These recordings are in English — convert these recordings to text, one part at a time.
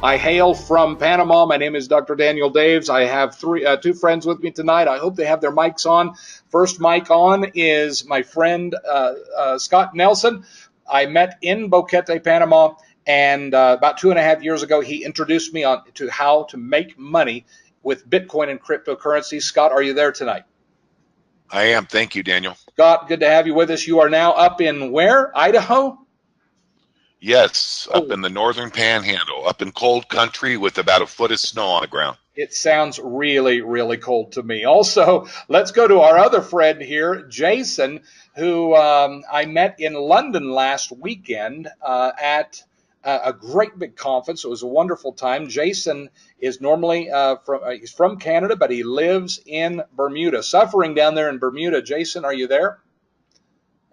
I hail from Panama. My name is Dr. Daniel Daves. I have two friends with me tonight. I hope they have their mics on. First mic on is my friend Scott Nelson. I met in Boquete, Panama, and about 2.5 years ago, he introduced me to how to make money with Bitcoin and cryptocurrency. Scott, are you there tonight? I am. Thank you, Daniel. Scott, good to have you with us. You are now up in where? Idaho? Yes, up in the northern panhandle, up in cold country with about a foot of snow on the ground. It sounds really, really cold to me. Also, let's go to our other friend here, Jason, who I met in London last weekend at a great big conference. It was a wonderful time. Jason is normally he's from Canada, but he lives in Bermuda, suffering down there in Bermuda. Jason, are you there?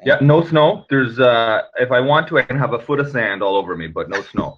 Yeah, no snow. There's if I want to, I can have a foot of sand all over me, but no snow.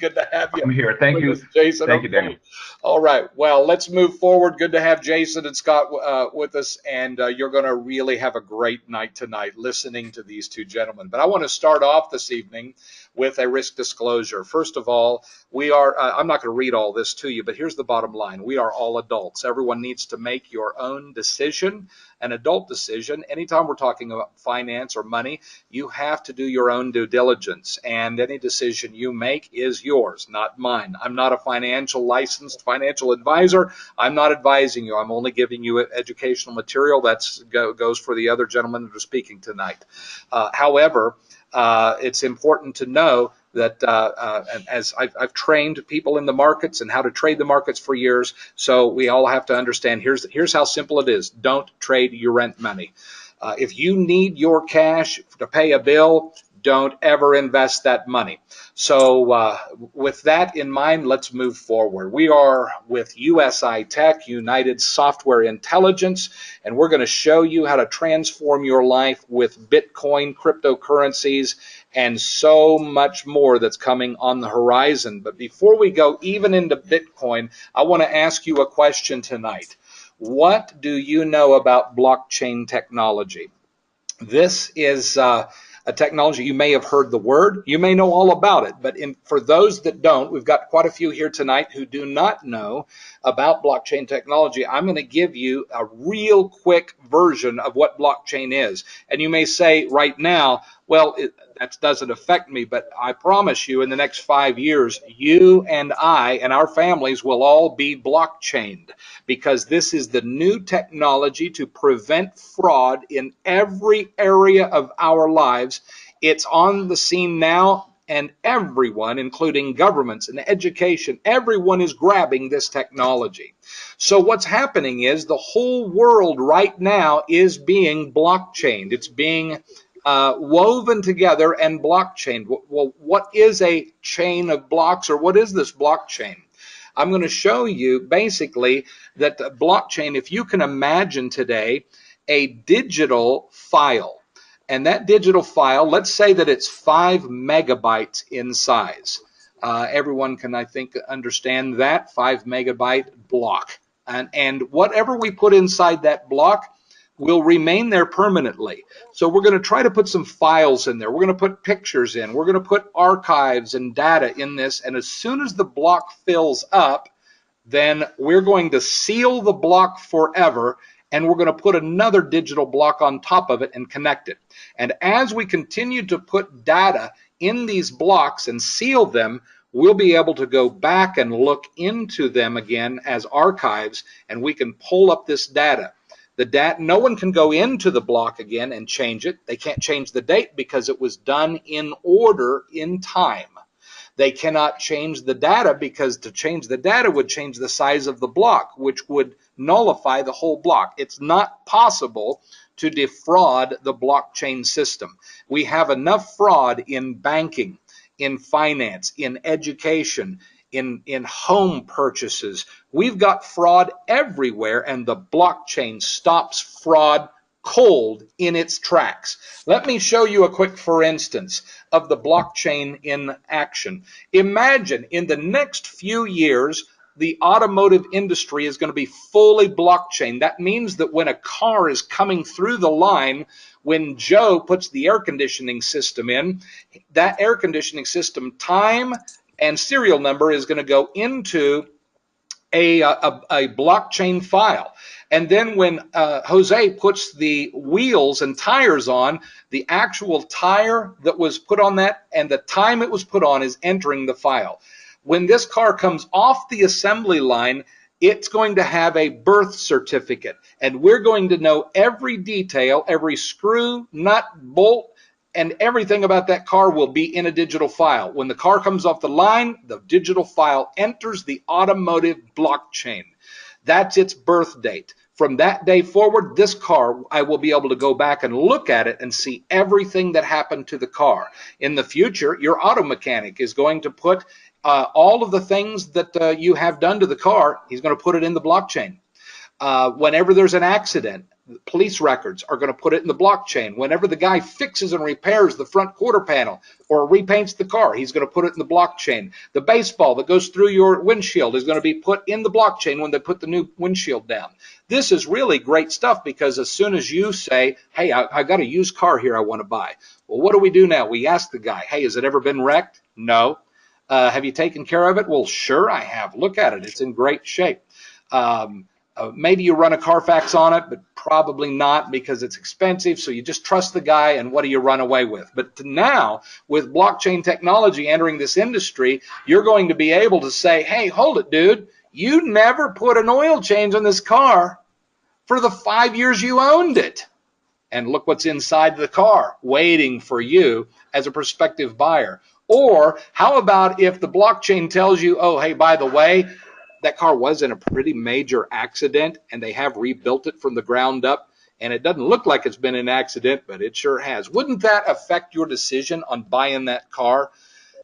Good to have you. I'm here. Thank you, Jason. Thank you, Daniel. All right. Well, let's move forward. Good to have Jason and Scott with us, and you're going to really have a great night tonight listening to these two gentlemen. But I want to start off this evening with a risk disclosure. First of all, we are, I'm not going to read all this to you, but here's the bottom line. We are all adults. Everyone needs to make your own decision, an adult decision. Anytime we're talking about finance or money, you have to do your own due diligence, and any decision you make is yours, not mine. I'm not a licensed financial advisor. I'm not advising you. I'm only giving you educational material. That goes for the other gentlemen that are speaking tonight. However, it's important to know that as I've trained people in the markets and how to trade the markets for years, so we all have to understand, here's how simple it is. Don't trade your rent money. If you need your cash to pay a bill, don't ever invest that money. So with that in mind, let's move forward. We are with USI Tech, United Software Intelligence, and we're going to show you how to transform your life with Bitcoin, cryptocurrencies, and so much more that's coming on the horizon. But before we go even into Bitcoin, I want to ask you a question tonight. What do you know about blockchain technology? This is a technology, you may have heard the word, you may know all about it, but for those that don't, we've got quite a few here tonight who do not know about blockchain technology. I'm going to give you a real quick version of what blockchain is. And you may say right now, well, that doesn't affect me, but I promise you in the next 5 years, you and I and our families will all be blockchained, because this is the new technology to prevent fraud in every area of our lives. It's on the scene now, and everyone, including governments and education, everyone is grabbing this technology. So what's happening is the whole world right now is being blockchained. It's being woven together and blockchained. Well, what is a chain of blocks, or what is this blockchain? I'm going to show you basically that the blockchain, if you can imagine today a digital file, and that digital file, let's say that it's 5 megabytes in size. Everyone can, I think, understand that 5 megabyte block. And whatever we put inside that block will remain there permanently. So we're going to try to put some files in there. We're going to put pictures in. We're going to put archives and data in this. And as soon as the block fills up, then we're going to seal the block forever, and we're going to put another digital block on top of it and connect it. And as we continue to put data in these blocks and seal them, we'll be able to go back and look into them again as archives, and we can pull up this data. No one can go into the block again and change it. They can't change the date because it was done in order in time. They cannot change the data because to change the data would change the size of the block, which would nullify the whole block. It's not possible to defraud the blockchain system. We have enough fraud in banking, in finance, in education, in home purchases. We've got fraud everywhere, and the blockchain stops fraud cold in its tracks. Let me show you a quick for instance of the blockchain in action. Imagine in the next few years, the automotive industry is going to be fully blockchain. That means that when a car is coming through the line, when Joe puts the air conditioning system in, that air conditioning system time and serial number is going to go into a blockchain file. And then when Jose puts the wheels and tires on, the actual tire that was put on that and the time it was put on is entering the file. When this car comes off the assembly line, it's going to have a birth certificate, and we're going to know every detail, every screw, nut, bolt, and everything about that car will be in a digital file. When the car comes off the line, the digital file enters the automotive blockchain. That's its birth date. From that day forward, this car, I will be able to go back and look at it and see everything that happened to the car. In the future, your auto mechanic is going to put all of the things that you have done to the car, he's going to put it in the blockchain. Whenever there's an accident, police records are going to put it in the blockchain. Whenever the guy fixes and repairs the front quarter panel or repaints the car, he's going to put it in the blockchain. The baseball that goes through your windshield is going to be put in the blockchain when they put the new windshield down. This is really great stuff, because as soon as you say, hey, I got a used car here I want to buy. Well, what do we do now? We ask the guy, hey, has it ever been wrecked? No. Have you taken care of it? Well, sure I have. Look at it. It's in great shape. Maybe you run a Carfax on it, but probably not, because it's expensive. So you just trust the guy, and what do you run away with? But now, with blockchain technology entering this industry, you're going to be able to say, hey, hold it, dude. You never put an oil change on this car for the 5 years you owned it. And look what's inside the car waiting for you as a prospective buyer. Or how about if the blockchain tells you, oh, hey, by the way, that car was in a pretty major accident and they have rebuilt it from the ground up, and it doesn't look like it's been an accident, but it sure has. Wouldn't that affect your decision on buying that car?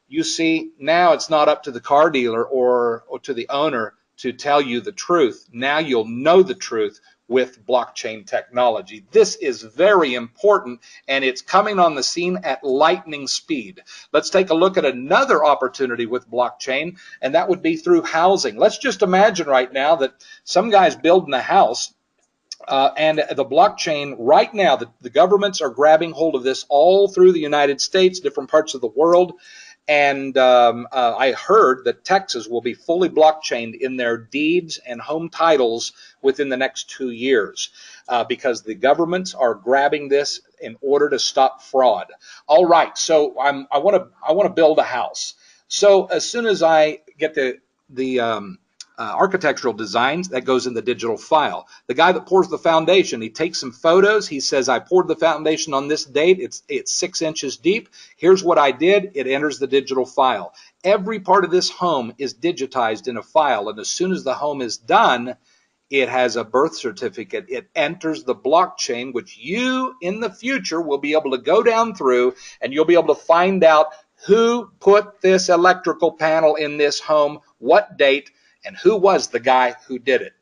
You see, now it's not up to the car dealer or to the owner to tell you the truth. Now you'll know the truth with blockchain technology. This is very important, and it's coming on the scene at lightning speed. Let's take a look at another opportunity with blockchain, and that would be through housing. Let's just imagine right now that some guy's building a house, and the blockchain right now, the governments are grabbing hold of this all through the United States, different parts of the world. And I heard that Texas will be fully blockchained in their deeds and home titles within the next 2 years, because the governments are grabbing this in order to stop fraud. All right, so I want to build a house. So as soon as I get the architectural designs, that goes in the digital file. The guy that pours the foundation, he takes some photos. He says, I poured the foundation on this date. It's 6 inches deep. Here's what I did. It enters the digital file. Every part of this home is digitized in a file, and as soon as the home is done, it has a birth certificate. It enters the blockchain, which you in the future will be able to go down through, and you'll be able to find out who put this electrical panel in this home, what date, and who was the guy who did it.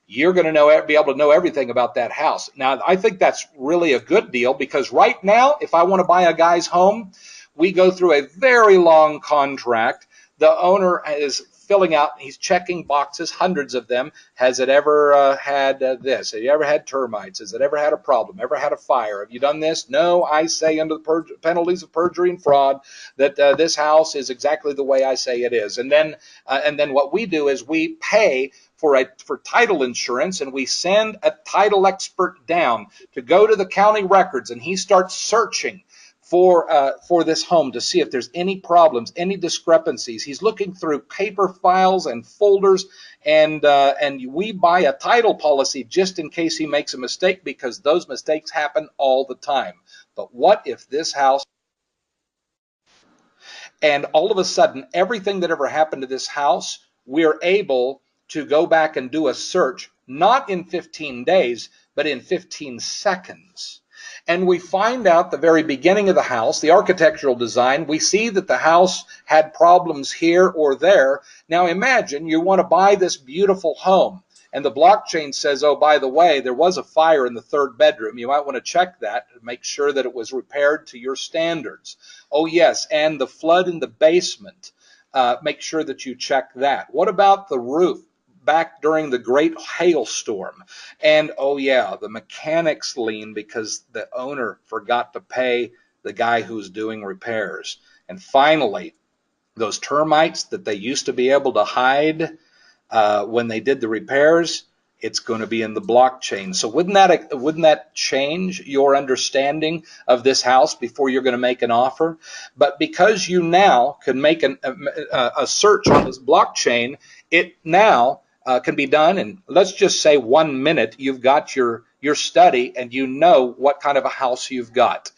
You're going to be able to know everything about that house. Now, I think that's really a good deal, because right now, if I want to buy a guy's home, we go through a very long contract. The owner is filling out, he's checking boxes, hundreds of them. Has it ever had this? Have you ever had termites? Has it ever had a problem? Ever had a fire? Have you done this? No, I say under the penalties of perjury and fraud that this house is exactly the way I say it is. And then what we do is we pay for title insurance, and we send a title expert down to go to the county records, and he starts searching for this home to see if there's any problems, any discrepancies. He's looking through paper files and folders, and we buy a title policy just in case he makes a mistake, because those mistakes happen all the time. But what if this house, and all of a sudden, everything that ever happened to this house, we're able to go back and do a search, not in 15 days, but in 15 seconds. And we find out the very beginning of the house, the architectural design. We see that the house had problems here or there. Now imagine you want to buy this beautiful home, and the blockchain says, oh, by the way, there was a fire in the 3rd bedroom. You might want to check that to make sure that it was repaired to your standards. Oh, yes, and the flood in the basement. Make sure that you check that. What about the roof back during the great hailstorm? And oh yeah, the mechanics lien because the owner forgot to pay the guy who's doing repairs. And finally, Those termites that they used to be able to hide when they did the repairs, it's going to be in the blockchain. So wouldn't that change your understanding of this house before you're going to make an offer? But because you now can make a search on this blockchain, it now can be done in, let's just say, 1 minute. You've got your study and you know what kind of a house you've got.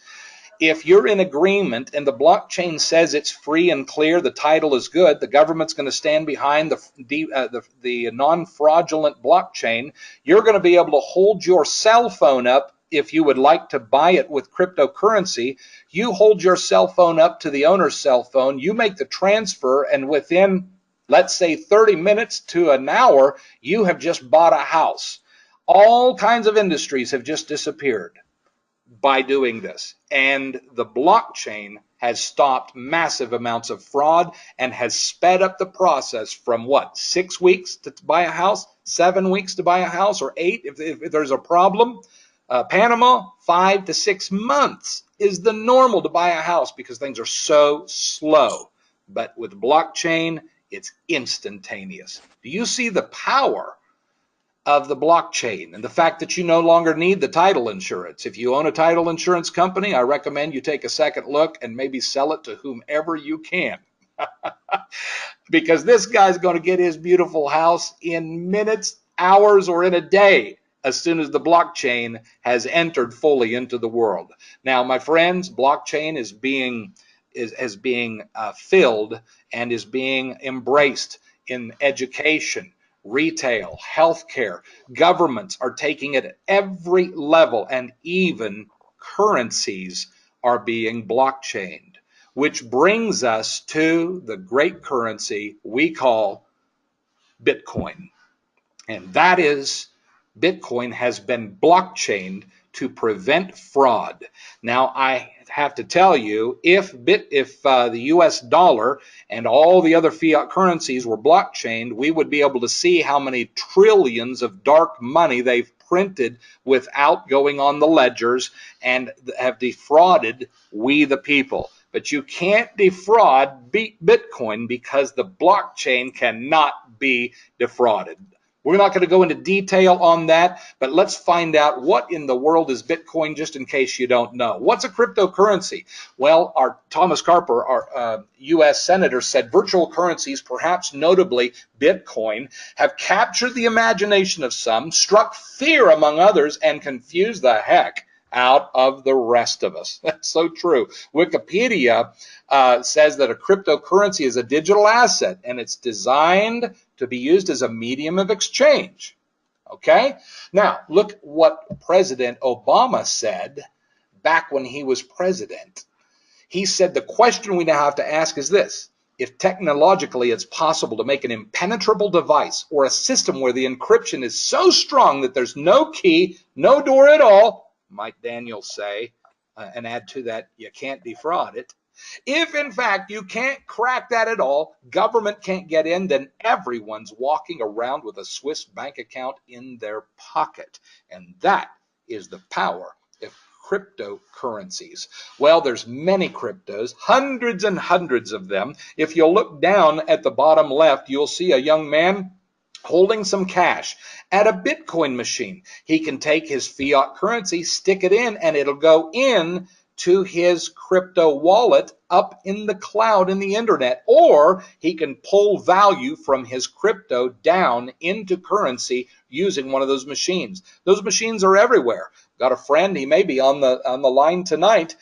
If you're in agreement and the blockchain says it's free and clear, the title is good, the government's going to stand behind the non-fraudulent blockchain, you're going to be able to hold your cell phone up. If you would like to buy it with cryptocurrency, you hold your cell phone up to the owner's cell phone, you make the transfer, and within, let's say, 30 minutes to an hour, you have just bought a house. All kinds of industries have just disappeared by doing this. And the blockchain has stopped massive amounts of fraud and has sped up the process from what, 6 weeks to buy a house, 7 weeks to buy a house, or 8 if there's a problem. Panama, 5 to 6 months is the normal to buy a house because things are so slow. But with blockchain, it's instantaneous. Do you see the power of the blockchain and the fact that you no longer need the title insurance? If you own a title insurance company, I recommend you take a second look and maybe sell it to whomever you can. Because this guy's going to get his beautiful house in minutes, hours, or in a day as soon as the blockchain has entered fully into the world. Now, my friends, blockchain is being filled and is being embraced in education, retail, healthcare. Governments are taking it at every level, and even currencies are being blockchained, which brings us to the great currency we call Bitcoin. And that is, Bitcoin has been blockchained to prevent fraud. Now, I have to tell you, if the US dollar and all the other fiat currencies were blockchained, we would be able to see how many trillions of dark money they've printed without going on the ledgers and have defrauded we the people. But you can't defraud Bitcoin because the blockchain cannot be defrauded. We're not going to go into detail on that, but let's find out what in the world is Bitcoin, just in case you don't know. What's a cryptocurrency? Well, our Thomas Carper, our U.S. Senator, said virtual currencies, perhaps notably Bitcoin, have captured the imagination of some, struck fear among others, and confused the heck out of the rest of us. That's so true. Wikipedia says that a cryptocurrency is a digital asset, and it's designed to be used as a medium of exchange. Okay? Now, look what President Obama said back when he was president. He said the question we now have to ask is this: if technologically it's possible to make an impenetrable device or a system where the encryption is so strong that there's no key, no door at all, might Daniel say, and add to that, you can't defraud it. If, in fact, you can't crack that at all, government can't get in, then everyone's walking around with a Swiss bank account in their pocket. And that is the power of cryptocurrencies. Well, there's many cryptos, hundreds and hundreds of them. If you'll look down at the bottom left, you'll see a young man holding some cash at a Bitcoin machine. He can take his fiat currency, stick it in, and it'll go in to his crypto wallet up in the cloud in the internet, or he can pull value from his crypto down into currency using one of those machines. Those machines are everywhere. Got a friend, he may be on the line tonight.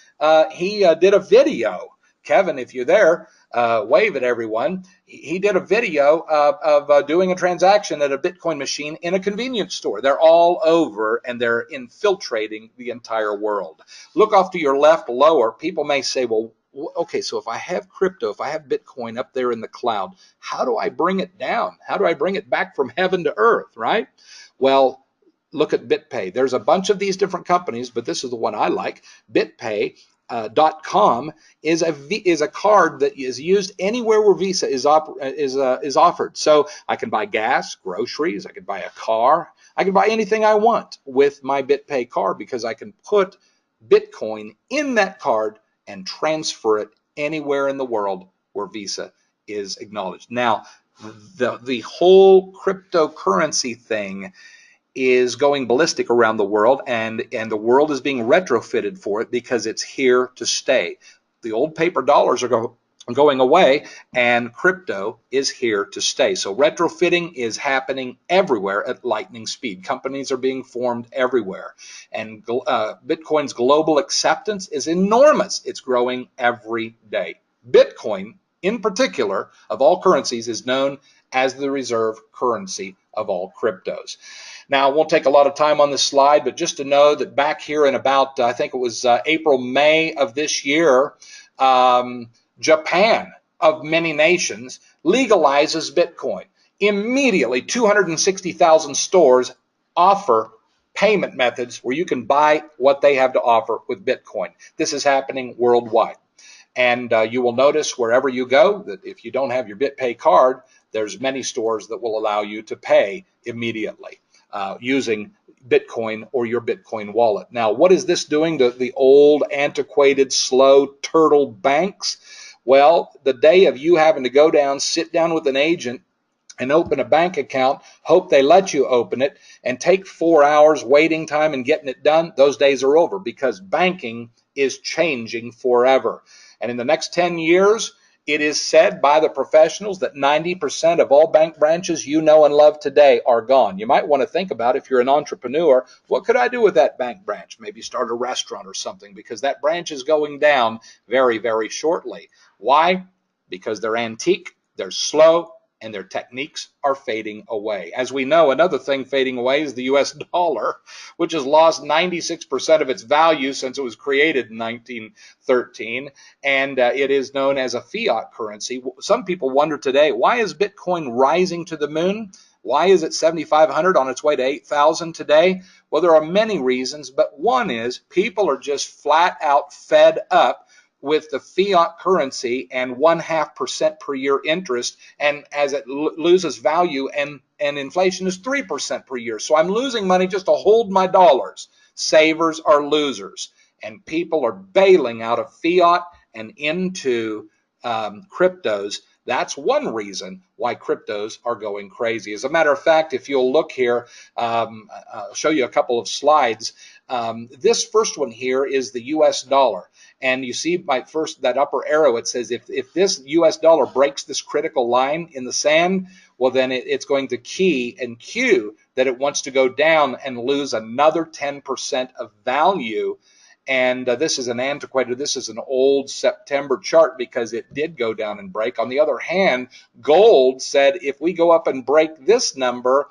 He did a video. Kevin, if you're there, wave at everyone. He did a video of doing a transaction at a Bitcoin machine in a convenience store. They're all over, and they're infiltrating the entire world. Look off to your left lower. People may say, well, okay, so if I have crypto, if I have Bitcoin up there in the cloud, how do I bring it down? How do I bring it back from heaven to earth, right? Well, look at BitPay. There's a bunch of these different companies, but this is the one I like. BitPay. .com is a card that is used anywhere where Visa is offered. So I can buy gas, groceries, I can buy a car, I can buy anything I want with my BitPay card because I can put Bitcoin in that card and transfer it anywhere in the world where Visa is acknowledged. Now, the whole cryptocurrency thing is going ballistic around the world, and the world is being retrofitted for it because it's here to stay. The old paper dollars are going away, and crypto is here to stay. So retrofitting is happening everywhere at lightning speed. Companies are being formed everywhere, and Bitcoin's global acceptance is enormous. It's growing every day. Bitcoin, in particular, of all currencies, is known as the reserve currency of all cryptos. Now, I won't take a lot of time on this slide, but just to know that back here in about, I think it was April, May of this year, Japan, of many nations, legalizes Bitcoin. Immediately, 260,000 stores offer payment methods where you can buy what they have to offer with Bitcoin. This is happening worldwide. And you will notice wherever you go that if you don't have your BitPay card, there's many stores that will allow you to pay immediately using Bitcoin or your Bitcoin wallet. Now, what is this doing to the old, antiquated, slow turtle banks? Well, the day of you having to go down, sit down with an agent, and open a bank account, hope they let you open it, and take 4 hours waiting time and getting it done, those days are over, because banking is changing forever. And in the next 10 years, it is said by the professionals that 90% of all bank branches you know and love today are gone. You might want to think about, if you're an entrepreneur, what could I do with that bank branch? Maybe start a restaurant or something, because that branch is going down very, very shortly. Why? Because they're antique, they're slow, and their techniques are fading away. As we know, another thing fading away is the US dollar, which has lost 96% of its value since it was created in 1913, and it is known as a fiat currency. Some people wonder today, why is Bitcoin rising to the moon? Why is it 7,500 on its way to 8,000 today? Well, there are many reasons, but one is people are just flat out fed up with the fiat currency and 0.5% per year interest, and as it loses value, and inflation is 3% per year. So I'm losing money just to hold my dollars. Savers are losers, and people are bailing out of fiat and into cryptos. That's one reason why cryptos are going crazy. As a matter of fact, if you'll look here, I'll show you a couple of slides. This first one here is the US dollar. And you see that upper arrow, it says if this US dollar breaks this critical line in the sand, well, then it's going to key and cue that it wants to go down and lose another 10% of value. And this is an antiquated, this is an old September chart because it did go down and break. On the other hand, gold said if we go up and break this number,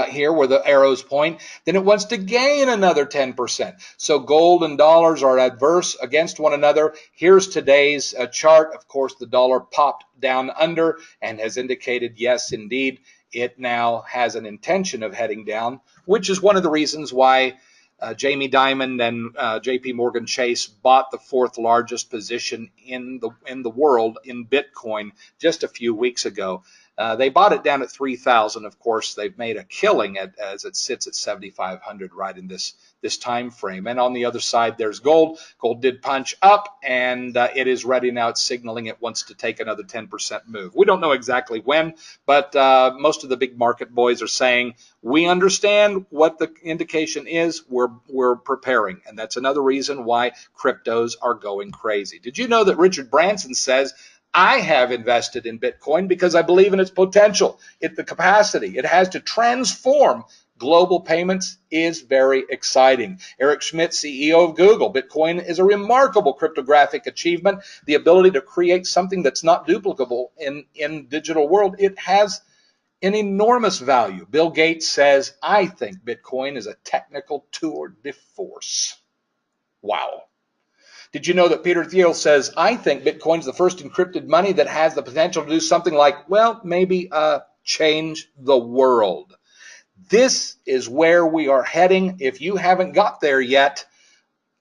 here where the arrows point, then it wants to gain another 10%. So gold and dollars are adverse against one another. Here's today's chart. Of course, the dollar popped down under and has indicated, yes, indeed, it now has an intention of heading down, which is one of the reasons why Jamie Dimon and JP Morgan Chase bought the fourth largest position in the world in Bitcoin just a few weeks ago. They bought it down at 3,000. Of course, they've made a killing as it sits at 7,500 right in this time frame. And on the other side, there's gold. Gold did punch up, and it is ready now. It's signaling it wants to take another 10% move. We don't know exactly when, but most of the big market boys are saying, we understand what the indication is. We're preparing. And that's another reason why cryptos are going crazy. Did you know that Richard Branson says, I have invested in Bitcoin because I believe in its potential, the capacity it has to transform global payments is very exciting. Eric Schmidt, CEO of Google, Bitcoin is a remarkable cryptographic achievement, the ability to create something that's not duplicable in digital world. It has an enormous value. Bill Gates says, I think Bitcoin is a technical tour de force. Wow. Did you know that Peter Thiel says, I think Bitcoin's the first encrypted money that has the potential to do something like, well, maybe change the world. This is where we are heading. If you haven't got there yet,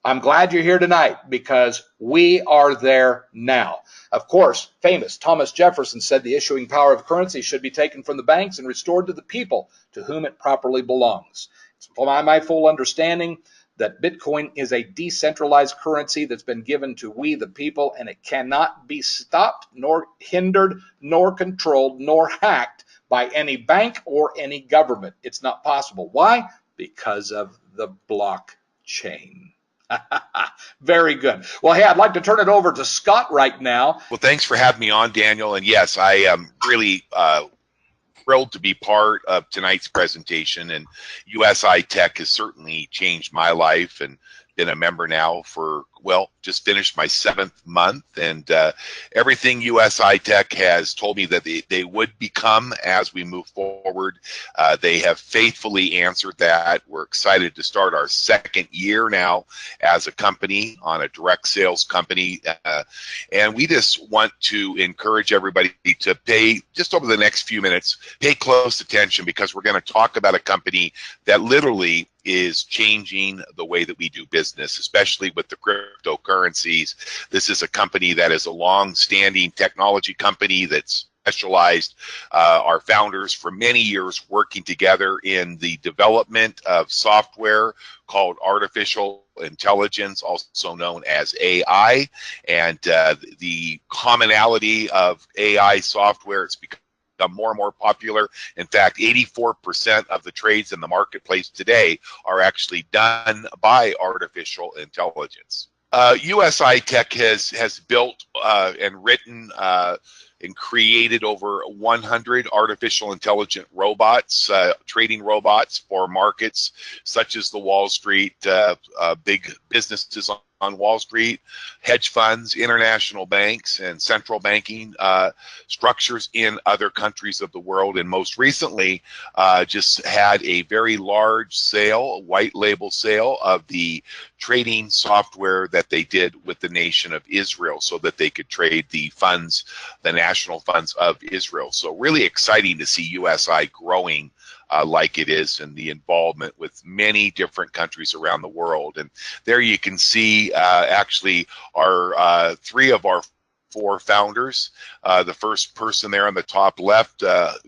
I'm glad you're here tonight because we are there now. Of course, famous Thomas Jefferson said the issuing power of currency should be taken from the banks and restored to the people to whom it properly belongs. It's my full understanding that Bitcoin is a decentralized currency that's been given to we the people, and it cannot be stopped, nor hindered, nor controlled, nor hacked by any bank or any government. It's not possible. Why? Because of the blockchain. Very good. Well, hey, I'd like to turn it over to Scott right now. Well, thanks for having me on, Daniel. And yes, I am really thrilled to be part of tonight's presentation. And USI Tech has certainly changed my life, and been a member now for, well, just finished my 7th month, and everything USI Tech has told me that they would become as we move forward. They have faithfully answered that. We're excited to start our 2nd year now as a company, on a direct sales company, and we just want to encourage everybody to pay, just over the next few minutes, pay close attention, because we're going to talk about a company that literally is changing the way that we do business, especially with the cryptocurrencies. This is a company that is a long-standing technology company that's specialized. Our founders for many years working together in the development of software called artificial intelligence, also known as AI, and the commonality of AI software, it's become more and more popular. In fact, 84% of the trades in the marketplace today are actually done by artificial intelligence. USI Tech has built and written and created over 100 artificial intelligent robots, trading robots for markets such as the Wall Street, big businesses on Wall Street, hedge funds, international banks, and central banking structures in other countries of the world. And most recently, just had a very large sale, a white label sale of the trading software that they did with the nation of Israel, so that they could trade the funds, the national funds of Israel. So really exciting to see USI growing like it is, and the involvement with many different countries around the world. And there you can see actually our 3 of our 4 founders. The first person there on the top left,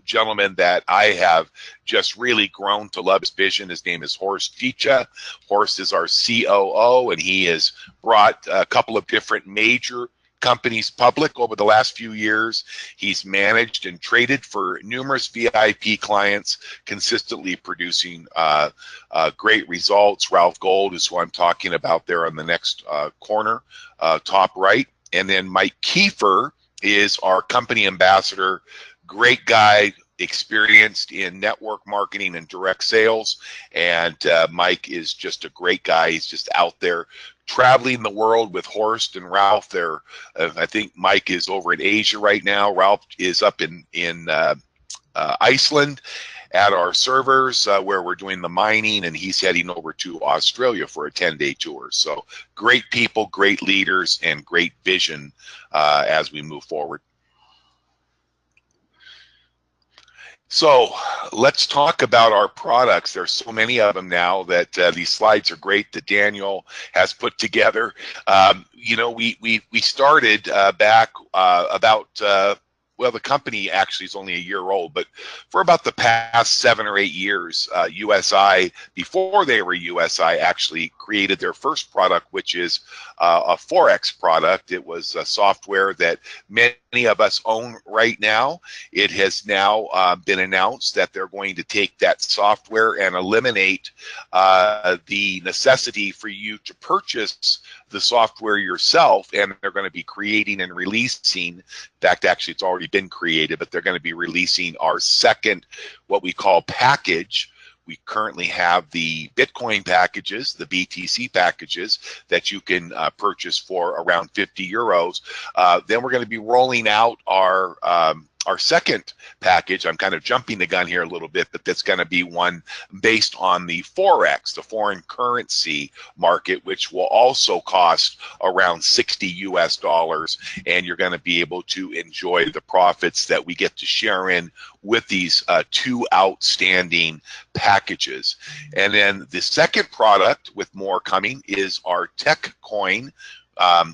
gentleman that I have just really grown to love his vision. His name is Horst Ficha. Horst is our COO, and he has brought a couple of different major companies public over the last few years. He's managed and traded for numerous VIP clients, consistently producing great results. Ralph Gold is who I'm talking about there on the next corner, top right. And then Mike Kiefer is our company ambassador. Great guy, experienced in network marketing and direct sales. And Mike is just a great guy. He's just out there traveling the world with Horst and Ralph. There, I think Mike is over in Asia right now. Ralph is up in Iceland at our servers where we're doing the mining, and he's heading over to Australia for a 10-day tour. So great people, great leaders, and great vision as we move forward. So let's talk about our products. There's so many of them now that these slides are great that Daniel has put together. You know, we started back about well, the company actually is only a year old, but for about the past 7 or 8 years, USI, before they were USI, actually created their first product, which is a Forex product. It was a software that many of us own right now. It has now been announced that they're going to take that software and eliminate the necessity for you to purchase the software yourself, and they're going to be creating and releasing, in fact, actually it's already been created, but they're going to be releasing our second, what we call package. We currently have the Bitcoin packages, the BTC packages that you can purchase for around 50 euros. Then we're going to be rolling out our second package. I'm kind of jumping the gun here a little bit, but that's going to be one based on the Forex, the foreign currency market, which will also cost around 60 US dollars. And you're going to be able to enjoy the profits that we get to share in with these 2 outstanding packages. And then the second product, with more coming, is our Tech Coin,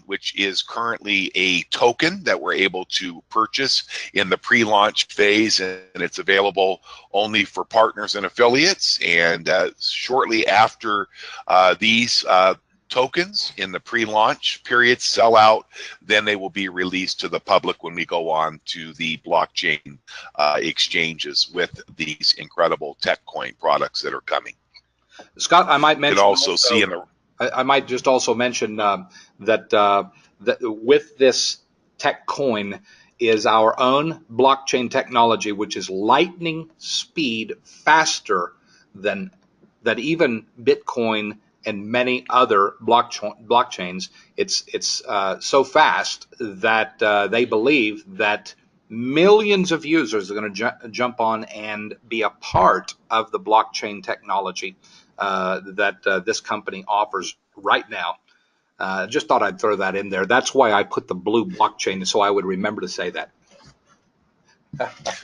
which is currently a token that we're able to purchase in the pre-launch phase, and it's available only for partners and affiliates. And shortly after these tokens in the pre-launch period sell out, then they will be released to the public when we go on to the blockchain exchanges with these incredible tech coin products that are coming. Scott, I might You mention can also see in the I might just also mention that with this tech coin is our own blockchain technology, which is lightning speed faster than even Bitcoin and many other blockchains. It's so fast that they believe that millions of users are going to jump on and be a part of the blockchain technology that this company offers right now. Just thought I'd throw that in there. That's why I put the blue blockchain, so I would remember to say that.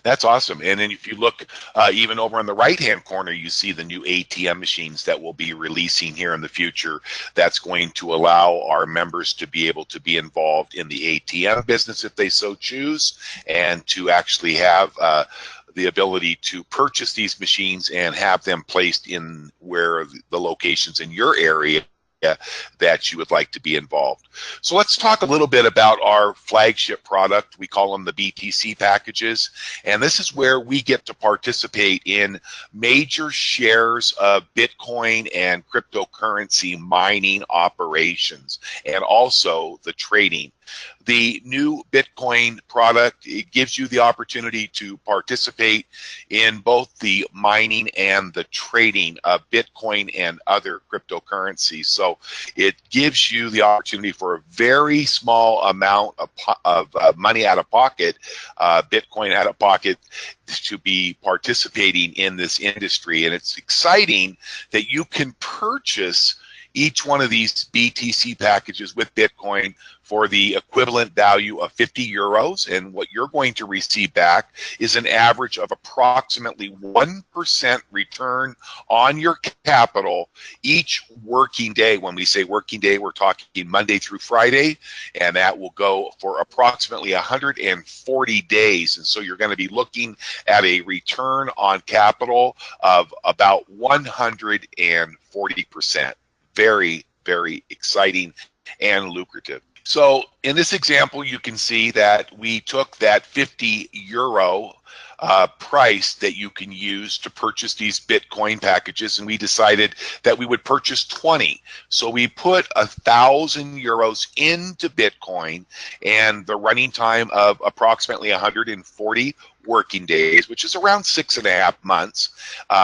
That's awesome. And then if you look even over in the right-hand corner, you see the new ATM machines that we'll be releasing here in the future. That's going to allow our members to be able to be involved in the ATM business if they so choose, and to actually have the ability to purchase these machines and have them placed in where the locations in your area that you would like to be involved. So let's talk a little bit about our flagship product. We call them the BTC packages, and this is where we get to participate in major shares of Bitcoin and cryptocurrency mining operations, and also the trading. The new Bitcoin product, it gives you the opportunity to participate in both the mining and the trading of Bitcoin and other cryptocurrencies. So it gives you the opportunity for a very small amount of money out of pocket, Bitcoin out of pocket, to be participating in this industry. And it's exciting that you can purchase each one of these BTC packages with Bitcoin for the equivalent value of 50 euros. And what you're going to receive back is an average of approximately 1% return on your capital each working day. When we say working day, we're talking Monday through Friday, and that will go for approximately 140 days. And so you're going to be looking at a return on capital of about 140%. Very, very exciting and lucrative. So in this example, you can see that we took that 50 euro price that you can use to purchase these Bitcoin packages, and we decided that we would purchase 20. So we put 1,000 euros into Bitcoin, and the running time of approximately 140 working days, which is around 6.5 months,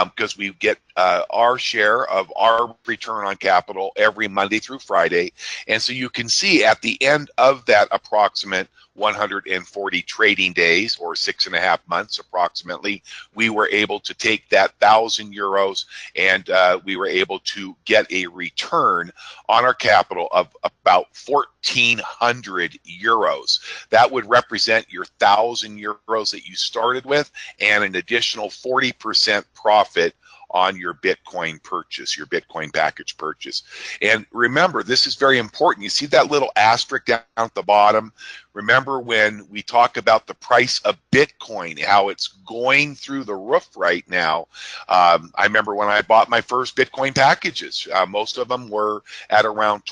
because we get our share of our return on capital every Monday through Friday. And so you can see at the end of that approximate 140 trading days, or 6.5 months approximately, we were able to take that 1,000 euros and we were able to get a return on our capital of about 1,400 euros. That would represent your 1,000 euros that you started with and an additional 40% profit on your Bitcoin purchase, your Bitcoin package purchase. And remember, this is very important. You see that little asterisk down at the bottom? Remember when we talk about the price of Bitcoin, how it's going through the roof right now. I remember when I bought my first Bitcoin packages, most of them were at around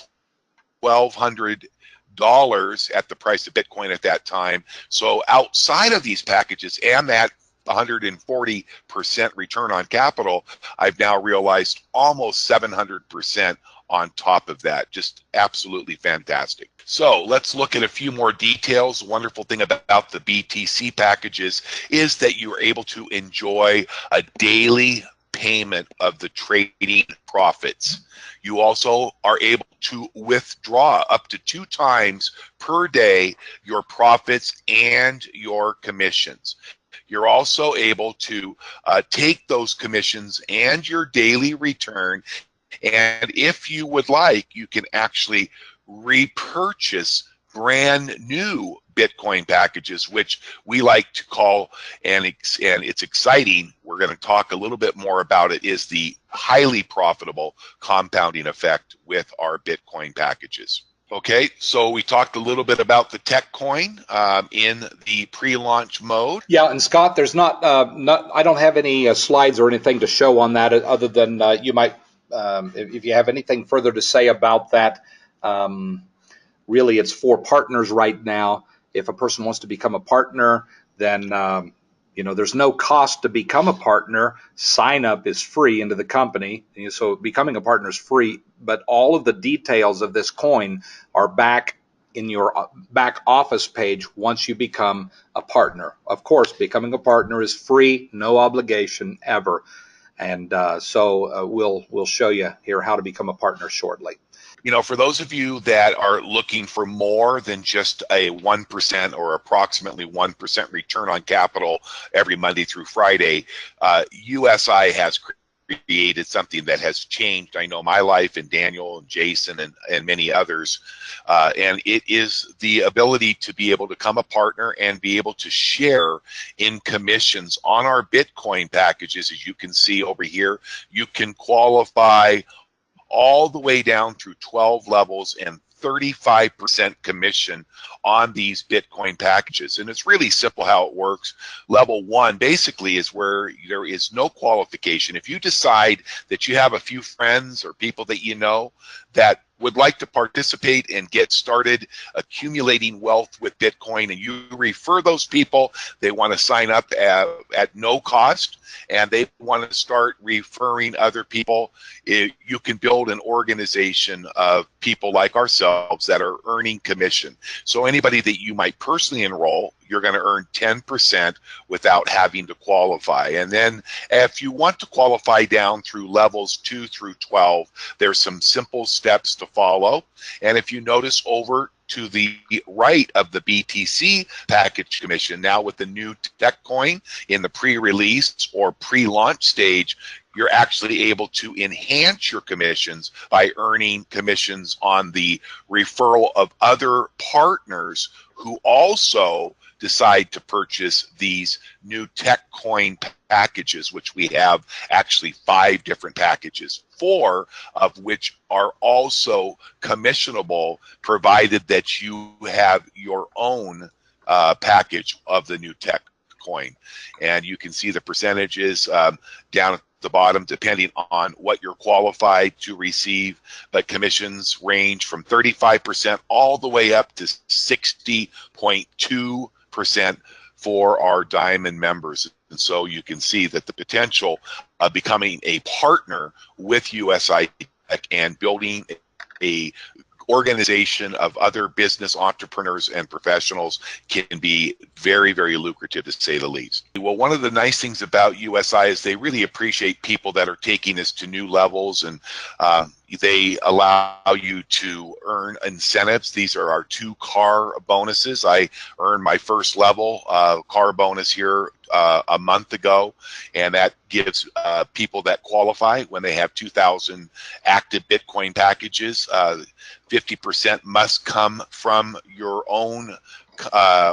$1,200 at the price of Bitcoin at that time. So outside of these packages and that 140% return on capital, I've now realized almost 700% on top of that. Just absolutely fantastic. So let's look at a few more details. The wonderful thing about the BTC packages is that you are able to enjoy a daily payment of the trading profits. You also are able to withdraw up to 2 times per day your profits and your commissions. You're also able to take those commissions and your daily return, and if you would like, you can actually repurchase brand new Bitcoin packages, which we like to call, and it's exciting, we're going to talk a little bit more about it, is the highly profitable compounding effect with our Bitcoin packages. Okay, so we talked a little bit about the tech coin in the pre-launch mode. Yeah, and Scott, there's I don't have any slides or anything to show on that other than you might, if you have anything further to say about that. Really, it's for partners right now. If a person wants to become a partner, then there's no cost to become a partner. Sign up is free into the company, so becoming a partner is free. But all of the details of this coin are back in your back office page once you become a partner. Of course, becoming a partner is free, no obligation ever. And we'll show you here how to become a partner shortly. For those of you that are looking for more than just a 1% or approximately 1% return on capital every Monday through Friday, USI has created something that has changed, I know, my life and Daniel and Jason and many others. And it is the ability to be able to become a partner and be able to share in commissions on our Bitcoin packages. As you can see over here, you can qualify all the way down through 12 levels and 35% commission on these Bitcoin packages. And it's really simple how it works. Level 1 basically is where there is no qualification. If you decide that you have a few friends or people that you know that would like to participate and get started accumulating wealth with Bitcoin, and you refer those people, they want to sign up at no cost, and they want to start referring other people, you can build an organization of people like ourselves that are earning commission. So anybody that you might personally enroll, you're going to earn 10% without having to qualify. And then if you want to qualify down through levels 2 through 12, there's some simple steps to follow. And if you notice over to the right of the BTC package commission, now with the new tech coin in the pre-release or pre-launch stage, you're actually able to enhance your commissions by earning commissions on the referral of other partners who also decide to purchase these new tech coin packages, which we have actually 5 different packages, 4 of which are also commissionable, provided that you have your own package of the new tech coin. And you can see the percentages down at the bottom, depending on what you're qualified to receive, but commissions range from 35% all the way up to 60.2% for our diamond members. And so you can see that the potential of becoming a partner with USI Tech and building a organization of other business entrepreneurs and professionals can be very, very lucrative, to say the least. Well, one of the nice things about USI is they really appreciate people that are taking this to new levels, and they allow you to earn incentives. These are our 2 car bonuses. I earned my first level car bonus here a month ago, and that gives people that qualify when they have 2,000 active Bitcoin packages. 50% must come from your own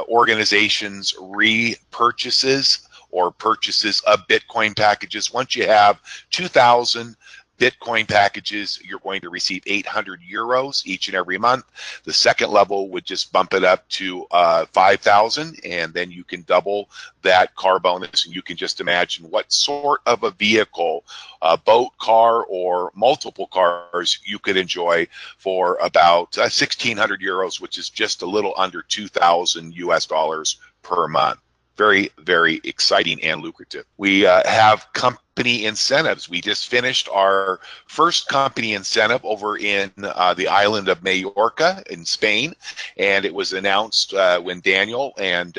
organization's repurchases or purchases of Bitcoin packages. Once you have 2,000 Bitcoin packages, you're going to receive 800 euros each and every month. The second level would just bump it up to 5,000, and then you can double that car bonus. And you can just imagine what sort of a vehicle, a boat, car, or multiple cars you could enjoy for about 1,600 euros, which is just a little under 2,000 US dollars per month. Very, very exciting and lucrative. We have company incentives. We just finished our first company incentive over in the island of Majorca in Spain, and it was announced when Daniel and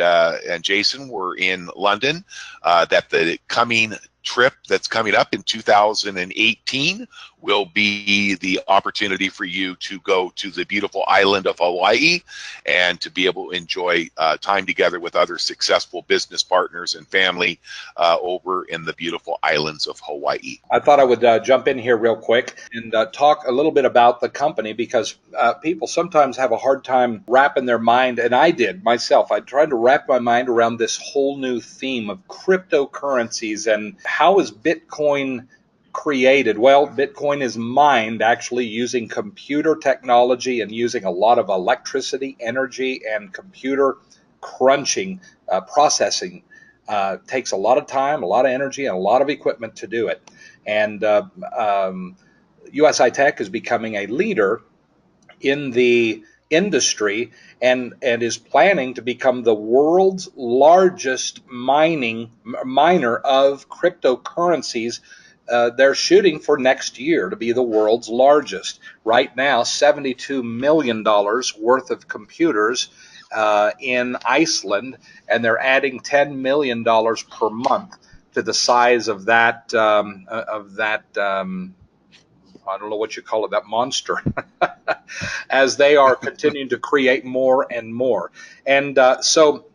Jason were in London that the coming trip that's coming up in 2018 will be the opportunity for you to go to the beautiful island of Hawaii and to be able to enjoy time together with other successful business partners and family over in the beautiful islands of Hawaii. I thought I would jump in here real quick and talk a little bit about the company, because people sometimes have a hard time wrapping their mind, and I did myself. I tried to wrap my mind around this whole new theme of cryptocurrencies and how is Bitcoin created? Well, Bitcoin is mined actually using computer technology and using a lot of electricity, energy, and computer crunching, processing. Takes a lot of time, a lot of energy, and a lot of equipment to do it. And USI Tech is becoming a leader in the industry and is planning to become the world's largest miner of cryptocurrencies. They're shooting for next year to be the world's largest. Right now, $72 million worth of computers in Iceland, and they're adding $10 million per month to the size of that I don't know what you call it, that monster, as they are continuing to create more and more. And so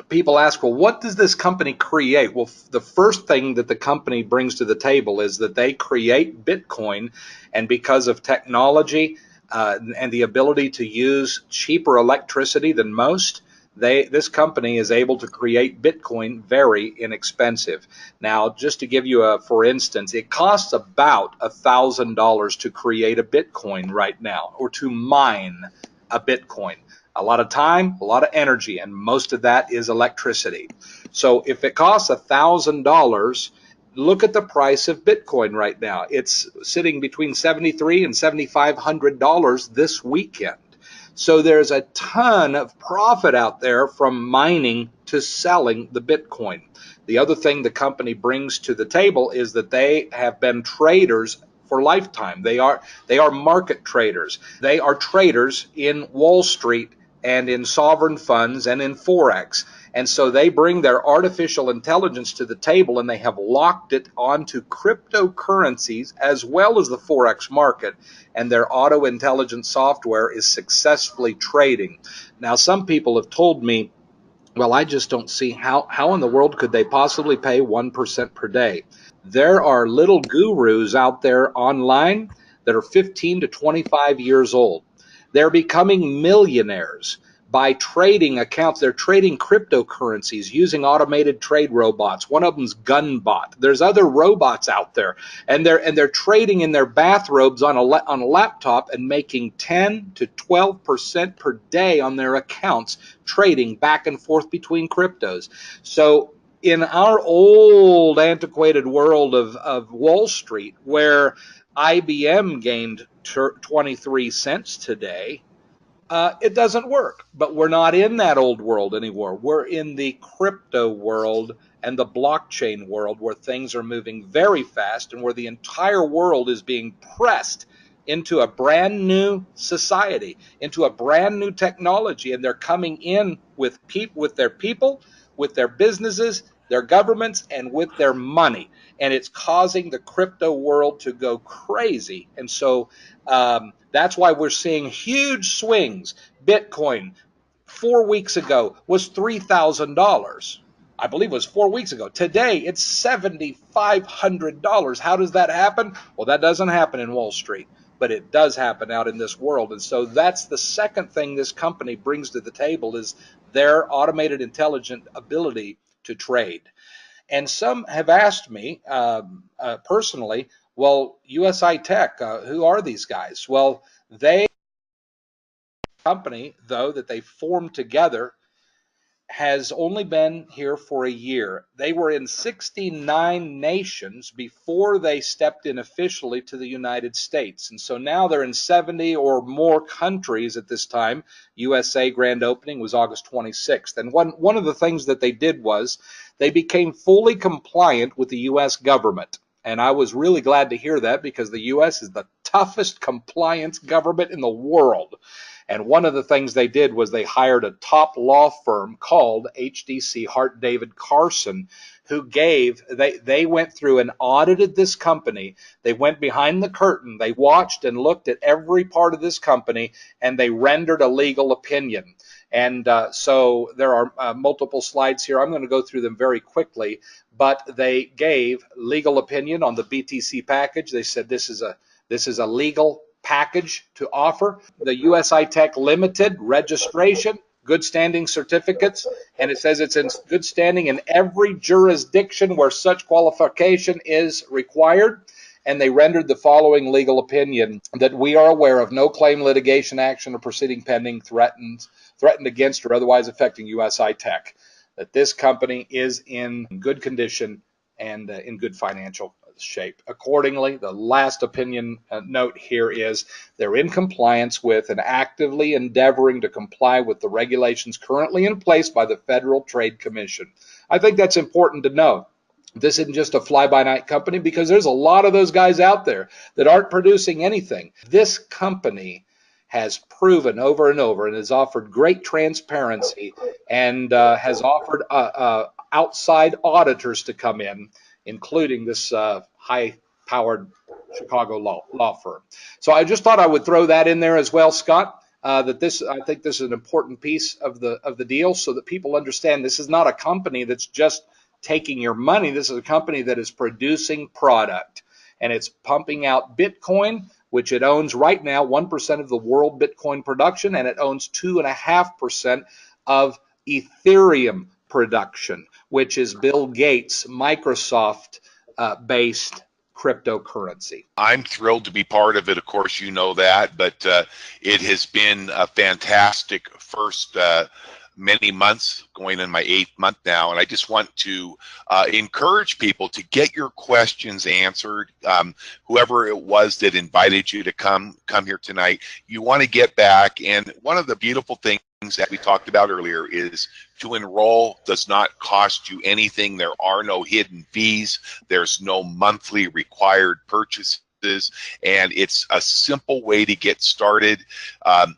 people ask, well, what does this company create? Well, the first thing that the company brings to the table is that they create Bitcoin, and because of technology and the ability to use cheaper electricity than most, this company is able to create Bitcoin very inexpensive. Now, just to give you for instance, it costs about $1,000 to create a Bitcoin right now, or to mine a Bitcoin. A lot of time, a lot of energy, and most of that is electricity. So if it costs $1,000, look at the price of Bitcoin right now. It's sitting between $7,300 and $7,500 this weekend. So there's a ton of profit out there from mining to selling the Bitcoin. The other thing the company brings to the table is that they have been traders for lifetime. They are market traders. They are traders in Wall Street and in sovereign funds and in Forex. And so they bring their artificial intelligence to the table, and they have locked it onto cryptocurrencies as well as the Forex market, and their auto intelligence software is successfully trading. Now, some people have told me, well, I just don't see how in the world could they possibly pay 1% per day. There are little gurus out there online that are 15 to 25 years old. They're becoming millionaires by trading accounts. They're trading cryptocurrencies using automated trade robots. One of them's Gunbot. There's other robots out there, and they're trading in their bathrobes on a laptop and making 10 to 12% per day on their accounts, trading back and forth between cryptos. So in our old antiquated world of Wall Street, where IBM gained 23 cents today, it doesn't work. But we're not in that old world anymore. We're in the crypto world and the blockchain world, where things are moving very fast and where the entire world is being pressed into a brand new society, into a brand new technology, and they're coming in with their people, with their businesses, their governments, and with their money. And it's causing the crypto world to go crazy. And so that's why we're seeing huge swings. Bitcoin 4 weeks ago was $3,000. I believe it was 4 weeks ago. Today it's $7,500. How does that happen? Well, that doesn't happen in Wall Street, but it does happen out in this world. And so that's the second thing this company brings to the table, is their automated intelligent ability to trade. And some have asked me personally, well, USI Tech, who are these guys? Well, they company, though, that they formed together has only been here for a year. They were in 69 nations before they stepped in officially to the United States. And so now they're in 70 or more countries at this time. USA grand opening was August 26th. And one of the things that they did was they became fully compliant with the U.S. government. And I was really glad to hear that, because the U.S. is the toughest compliance government in the world. And one of the things they did was they hired a top law firm called HDC Hart David Carson, who they went through and audited this company. They went behind the curtain. They watched and looked at every part of this company, and they rendered a legal opinion. And so there are multiple slides here. I'm going to go through them very quickly, but they gave legal opinion on the BTC package. They said this is a legal package to offer. The USI Tech Limited registration, good standing certificates, and it says it's in good standing in every jurisdiction where such qualification is required. and they rendered the following legal opinion: that we are aware of no claim, litigation, action, or proceeding pending threatened against or otherwise affecting USI Tech, that this company is in good condition and in good financial shape. Accordingly, the last opinion note here is they're in compliance with and actively endeavoring to comply with the regulations currently in place by the Federal Trade Commission. I think that's important to know. This isn't just a fly-by-night company, because there's a lot of those guys out there that aren't producing anything. This company has proven over and over and has offered great transparency and has offered outside auditors to come in, including this high-powered Chicago law firm. So I just thought I would throw that in there as well, Scott. I think this is an important piece of the deal, so that people understand this is not a company that's just taking your money. This is a company that is producing product, and it's pumping out Bitcoin, which it owns right now 1% of the world Bitcoin production, and it owns 2.5% of Ethereum production, which is Bill Gates' Microsoft based cryptocurrency. I'm thrilled to be part of it. Of course, you know that, but it has been a fantastic first many months, going in my 8th month now, and I just want to encourage people to get your questions answered. Whoever it was that invited you to come here tonight, you want to get back. And one of the beautiful things that we talked about earlier is to enroll does not cost you anything. There are no hidden fees. There's no monthly required purchases. And it's a simple way to get started.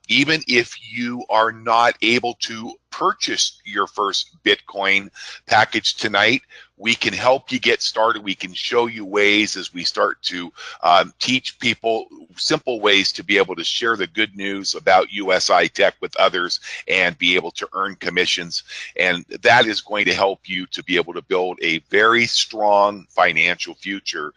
Even if you are not able to purchase your first Bitcoin package tonight, we can help you get started. We can show you ways as we start to teach people simple ways to be able to share the good news about USI Tech with others and be able to earn commissions. And that is going to help you to be able to build a very strong financial future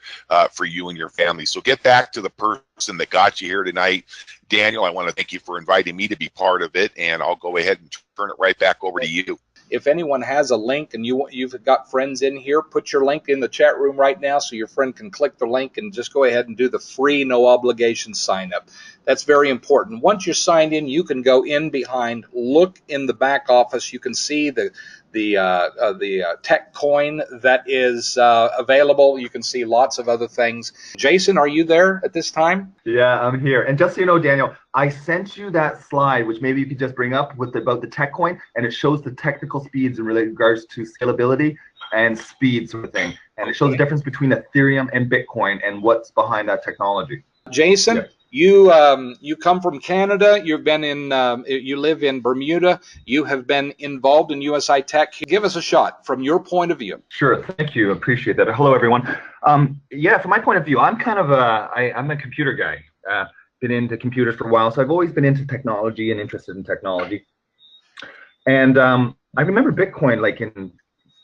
for you and your family. So get back to the person that got you here tonight. Daniel, I want to thank you for inviting me to be part of it, and I'll go ahead and turn it right back over to you. If anyone has a link and you've got friends in here, put your link in the chat room right now so your friend can click the link and just go ahead and do the free, no obligation sign up. That's very important. Once you're signed in, you can go in behind, look in the back office. You can see the tech coin that is available. You can see lots of other things. Jason, are you there at this time? Yeah, I'm here. And just so you know, Daniel, I sent you that slide, which maybe you could just bring up about the tech coin, and it shows the technical speeds in regards to scalability and speed sort of thing. And it shows the difference between Ethereum and Bitcoin and what's behind that technology. Jason? Yeah. You come from Canada. You've been you live in Bermuda. You have been involved in USI Tech. Give us a shot from your point of view. Sure, thank you. Appreciate that. Hello, everyone. Yeah, from my point of view, I'm kind of I'm a computer guy. Been into computers for a while, so I've always been into technology and interested in technology. And I remember Bitcoin, like in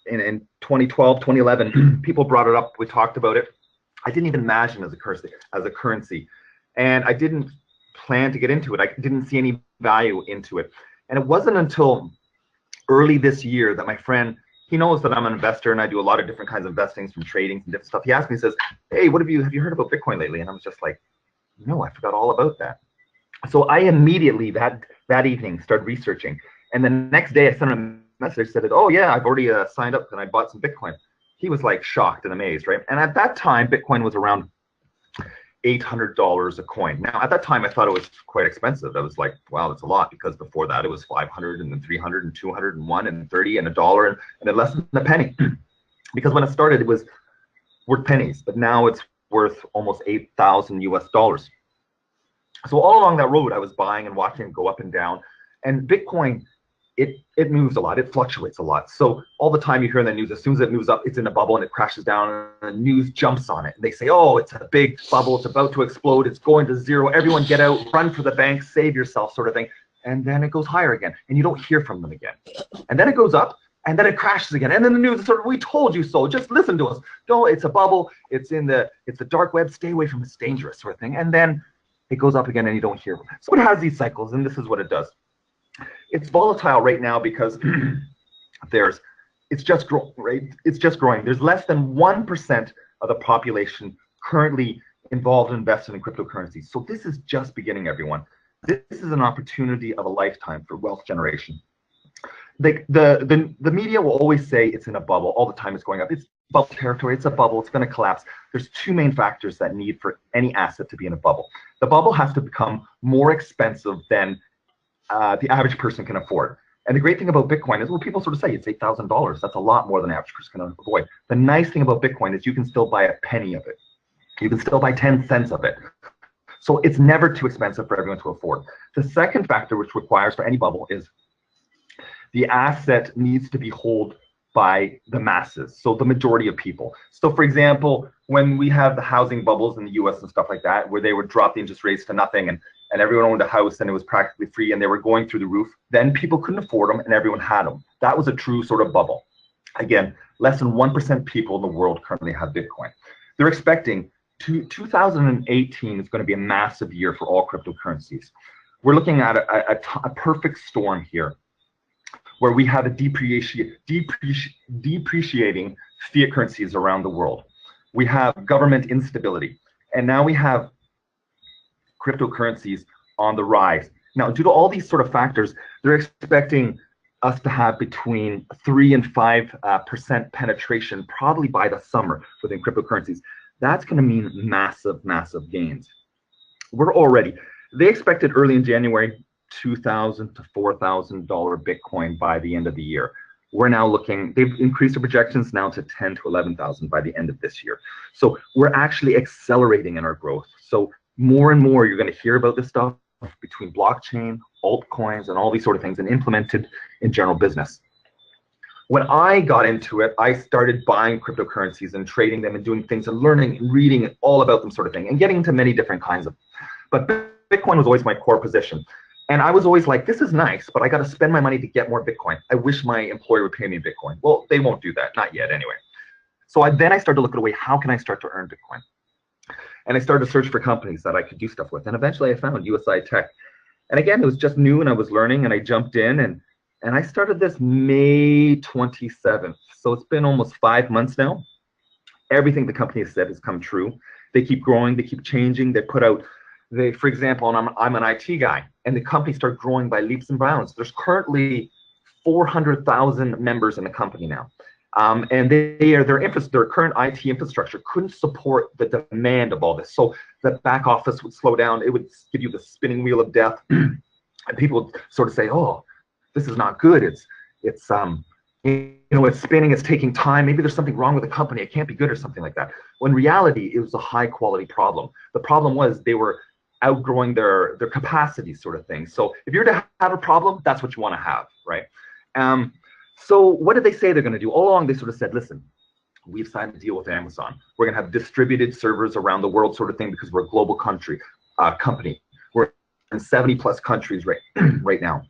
2012, 2011, people brought it up. We talked about it. I didn't even imagine as a currency. And I didn't plan to get into it. I didn't see any value into it. And it wasn't until early this year that my friend, he knows that I'm an investor and I do a lot of different kinds of investings, from trading and different stuff. He asked me, he says, hey, have you heard about Bitcoin lately? And I was just like, no, I forgot all about that. So I immediately that evening started researching. And the next day I sent him a message, said, oh yeah, I've already signed up and I bought some Bitcoin. He was like shocked and amazed, right? And at that time, Bitcoin was around $800 a coin. Now, at that time, I thought it was quite expensive. I was like, wow, that's a lot, because before that, it was 500 and then 300 and 201 and 30 and $1 and less than a penny. Because when it started, it was worth pennies, but now it's worth almost 8,000 US dollars. So all along that road, I was buying and watching it go up and down. And Bitcoin, it moves a lot, it fluctuates a lot. So all the time you hear in the news, as soon as it moves up, it's in a bubble and it crashes down, and the news jumps on it. And they say, oh, it's a big bubble, it's about to explode, it's going to zero, everyone get out, run for the bank, save yourself, sort of thing. And then it goes higher again, and you don't hear from them again. And then it goes up, and then it crashes again. And then the news is sort of, we told you so, just listen to us. No, it's a bubble, it's the dark web, stay away from it, it's dangerous, sort of thing. And then it goes up again and you don't hear from it. So it has these cycles, and this is what it does. It's volatile right now because it's just growing, right? It's just growing. There's less than 1% of the population currently involved and invested in cryptocurrencies. So this is just beginning, everyone. This is an opportunity of a lifetime for wealth generation. The media will always say it's in a bubble all the time. It's going up. It's bubble territory. It's a bubble. It's going to collapse. There's two main factors that need for any asset to be in a bubble. The bubble has to become more expensive than the average person can afford. And the great thing about Bitcoin is, well, people sort of say it's $8,000. That's a lot more than the average person can avoid. The nice thing about Bitcoin is you can still buy a penny of it. You can still buy 10 cents of it. So it's never too expensive for everyone to afford. The second factor which requires for any bubble is the asset needs to be held by the masses, so the majority of people. So for example, when we have the housing bubbles in the US and stuff like that, where they would drop the interest rates to nothing and everyone owned a house and it was practically free and they were going through the roof, then people couldn't afford them and everyone had them. That was a true sort of bubble. Again, less than 1% people in the world currently have Bitcoin. They're expecting 2018 is going to be a massive year for all cryptocurrencies. We're looking at a perfect storm here, where we have a depreciating fiat currencies around the world. We have government instability, and now we have cryptocurrencies on the rise. Now, due to all these sort of factors, they're expecting us to have between 3 and 5% penetration probably by the summer within cryptocurrencies. That's going to mean massive, massive gains. They expected early in January, $2,000 to $4,000 Bitcoin by the end of the year. We're now looking, they've increased the projections now to 10 to 11,000 by the end of this year. So we're actually accelerating in our growth. So more and more you're going to hear about this stuff between blockchain, altcoins, and all these sort of things, and implemented in general business. When I got into it, I started buying cryptocurrencies and trading them and doing things and learning and reading all about them sort of thing and getting into many different kinds of, but Bitcoin was always my core position. And I was always like, this is nice, but I got to spend my money to get more Bitcoin. I wish my employer would pay me Bitcoin. Well, they won't do that, not yet anyway. So then I started to look at a way, how can I start to earn Bitcoin? And I started to search for companies that I could do stuff with. And eventually I found USI Tech. And again, it was just new and I was learning and I jumped in and I started this May 27th. So it's been almost 5 months now. Everything the company has said has come true. They keep growing, they keep changing, they put out, for example, and I'm an IT guy, and the company started growing by leaps and bounds. There's currently 400,000 members in the company now. And their current IT infrastructure couldn't support the demand of all this. So the back office would slow down. It would give you the spinning wheel of death. And people would sort of say, oh, this is not good. It's spinning, it's taking time. Maybe there's something wrong with the company. It can't be good or something like that. Well, in reality, it was a high quality problem. The problem was they were outgrowing their capacity sort of thing. So if you're to have a problem, that's what you want to have, right? So what did they say they're going to do? All along, they sort of said, listen, we've signed a deal with Amazon. We're going to have distributed servers around the world sort of thing because we're a global company. We're in 70 plus countries right now.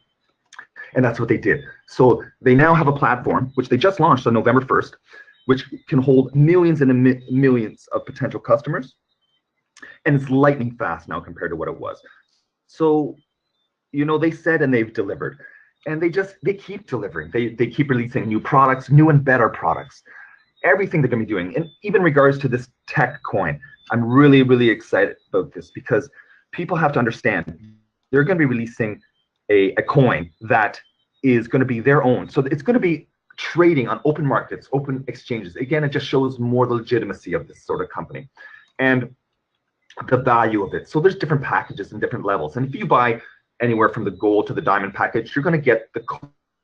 And that's what they did. So they now have a platform, which they just launched on November 1st, which can hold millions and millions of potential customers. And it's lightning fast now compared to what it was. So, they said and they've delivered. And they keep delivering. They keep releasing new products, new and better products. Everything they're going to be doing. And even in regards to this tech coin, I'm really, really excited about this because people have to understand they're going to be releasing a coin that is going to be their own. So it's going to be trading on open markets, open exchanges. Again, it just shows more the legitimacy of this sort of company and the value of it. So there's different packages and different levels. And if you buy anywhere from the gold to the diamond package, you're going to get the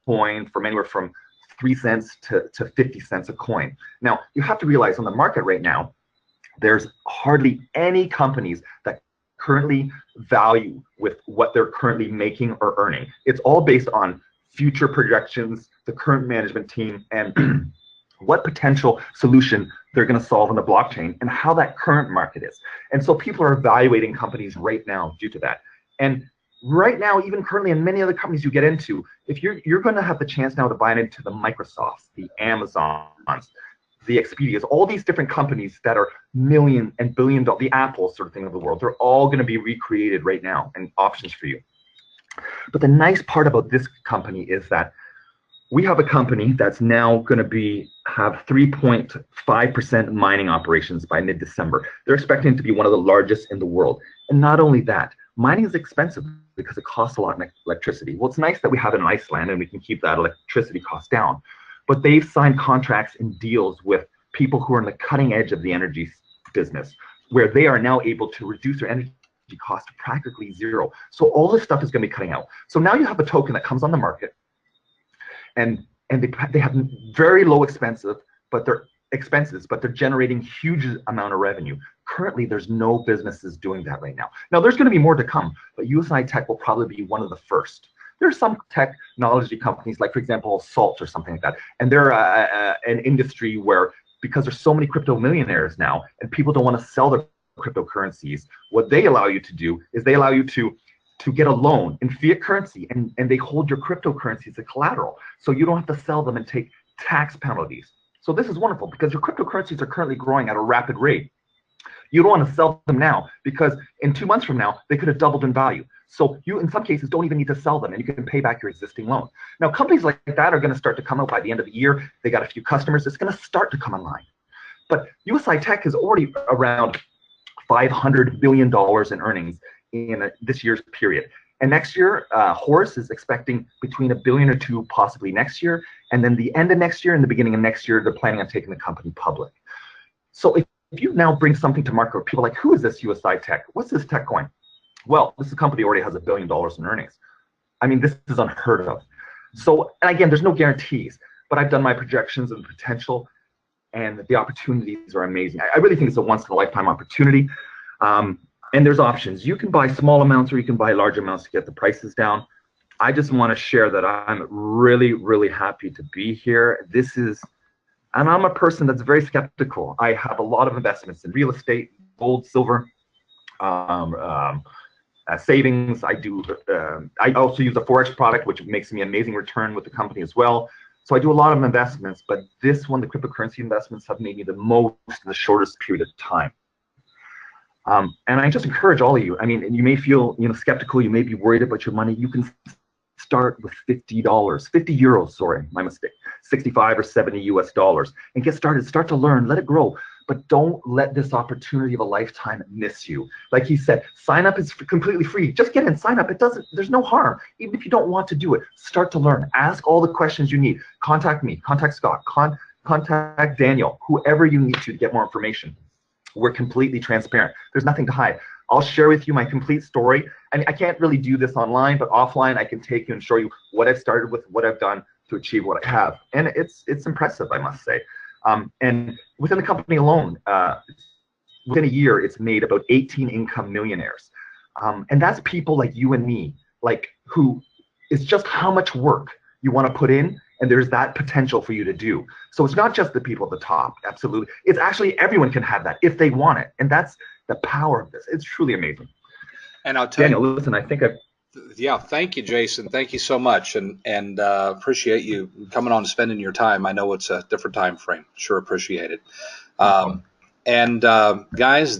coin from anywhere from 3 cents to 50 cents a coin. Now, you have to realize on the market right now, there's hardly any companies that currently value with what they're currently making or earning. It's all based on future projections, the current management team, and what potential solution they're going to solve on the blockchain and how that current market is. And so people are evaluating companies right now due to that. And right now, even currently in many other companies you get into, if you're going to have the chance now to buy into the Microsofts, the Amazons, the Expedias, all these different companies that are million and billion dollar, the Apple sort of thing of the world, they're all going to be recreated right now and options for you. But the nice part about this company is that we have a company that's now going to have 3.5% mining operations by mid-December. They're expecting to be one of the largest in the world. And not only that, mining is expensive because it costs a lot in electricity. Well, it's nice that we have it in Iceland and we can keep that electricity cost down. But they've signed contracts and deals with people who are in the cutting edge of the energy business, where they are now able to reduce their energy cost to practically zero. So all this stuff is going to be cutting out. So now you have a token that comes on the market, and they have very low expenses, but they're generating huge amount of revenue. Currently, there's no businesses doing that right now. Now, there's going to be more to come, but USI Tech will probably be one of the first. There are some technology companies, like, for example, Salt or something like that, and they're an industry where, because there's so many crypto millionaires now, and people don't want to sell their cryptocurrencies, what they allow you to do is they allow you to get a loan in fiat currency, and they hold your cryptocurrency as a collateral. So you don't have to sell them and take tax penalties. So this is wonderful because your cryptocurrencies are currently growing at a rapid rate. You don't want to sell them now because in 2 months from now, they could have doubled in value. So you, in some cases, don't even need to sell them, and you can pay back your existing loan. Now, companies like that are going to start to come out by the end of the year. They got a few customers. It's going to start to come online. But USI Tech is already around $500 billion in earnings in this year's period. And next year, Horace is expecting between $1 billion or $2 billion possibly next year. And then the end of next year and the beginning of next year, they're planning on taking the company public. So if you now bring something to market where people are like, who is this USI Tech? What's this tech coin? Well, this company already has $1 billion in earnings. I mean, this is unheard of. So, and again, there's no guarantees, but I've done my projections of the potential, and the opportunities are amazing. I really think it's a once-in-a-lifetime opportunity. And there's options. You can buy small amounts or you can buy large amounts to get the prices down. I just want to share that I'm really, really happy to be here. And I'm a person that's very skeptical. I have a lot of investments in real estate, gold, silver, savings. I also use a Forex product, which makes me an amazing return with the company as well. So I do a lot of investments, but this one, the cryptocurrency investments, have made me the most in the shortest period of time. And I just encourage all of you. I mean, you may feel skeptical, you may be worried about your money. You can start with $50, 50 euros, sorry, my mistake, 65 or 70 US dollars, and get started. Start to learn, let it grow. But don't let this opportunity of a lifetime miss you. Like he said, sign up is completely free. Just get in, sign up. There's no harm. Even if you don't want to do it, start to learn. Ask all the questions you need. Contact me, contact Scott, contact Daniel, whoever you need to get more information. We're completely transparent. There's nothing to hide. I'll share with you my complete story. I mean, I can't really do this online, but offline I can take you and show you what I've started with, what I've done to achieve what I have. And it's impressive, I must say. And within the company alone, within a year, it's made about 18 income millionaires. And that's people like you and me, like who it's just how much work you want to put in, and there's that potential for you to do. So it's not just the people at the top, absolutely. It's actually everyone can have that if they want it. And that's the power of this. It's truly amazing. And I'll tell Daniel, listen, I think yeah, thank you, Jason. Thank you so much, and appreciate you coming on and spending your time. I know it's a different time frame. Sure, appreciate it. Guys,